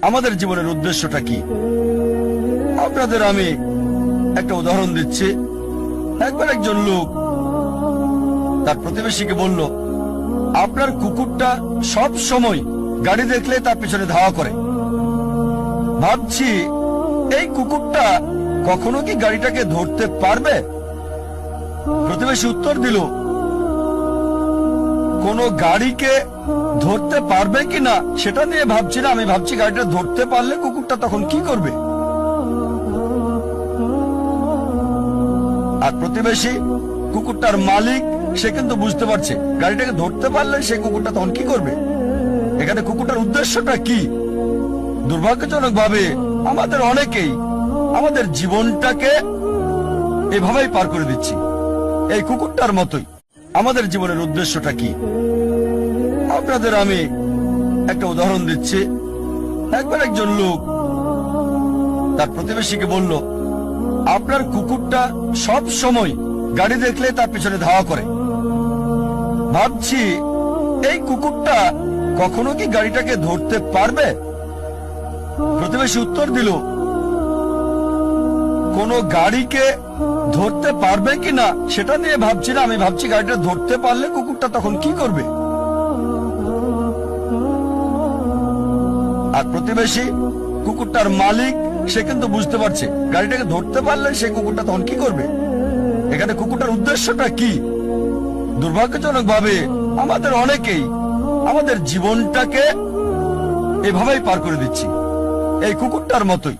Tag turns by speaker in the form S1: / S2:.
S1: আমাদের জীবনের উদ্দেশ্যটা কি? আপনাদের আমি একটা উদাহরণ দিচ্ছি। একবার একজন লোক তার প্রতিবেশীকে বলল, আপনার কুকুরটা সব সময় গাড়ি দেখলে তার পিছনে ধাওয়া করে। ভাবছি এই কুকুরটা কখনো কি গাড়িটাকে ধরতে পারবে? প্রতিবেশী উত্তর দিল, কোন গাড়িকে ধরতে পারবে কিনা সেটা নিয়ে ভাবছি না, আমি ভাবছি গাড়িটা ধরতে পারলে কুকুরটা তখন কি করবে। আর প্রতিবেশী কুকুরটার মালিক, সে কিন্তু বুঝতে পারছে গাড়িটাকে ধরতে পারলে সে কুকুরটা তখন কি করবে। এখানে কুকুরটার উদ্দেশ্যটা কি? দুর্ভাগ্যজনক ভাবে আমাদের অনেকেই আমাদের জীবনটাকে এভাবেই পার করে দিচ্ছি, এই কুকুরটার মতোই। আমাদের জীবনের উদ্দেশ্যটা কি? আপনাদের আমি একটা উদাহরণ দিচ্ছি। একবার একজন লোক তার প্রতিবেশীকে বলল, আপনার কুকুরটা সব সময় গাড়ি দেখলে তার পিছনে ধাওয়া করে। ভাবছি এই কুকুরটা কখনো কি গাড়িটাকে ধরতে পারবে? প্রতিবেশী উত্তর দিল, কোন গাড়িকে ধরতে পারবে কিনা সেটা নিয়ে ভাবছি না, আমি ভাবছি গাড়িটা ধরতে পারলে কুকুরটা তখন কি করবে। আর প্রতিবেশী কুকুরটার মালিক, সে কিন্তু বুঝতে পারছে গাড়িটাকে ধরতে পারলে সে কুকুরটা তখন কি করবে। এখানে কুকুরটার উদ্দেশ্যটা কি? দুর্ভাগ্যজনক ভাবে আমাদের অনেকেই আমাদের জীবনটাকে এভাবেই পার করে দিচ্ছি, এই কুকুরটার মতোই।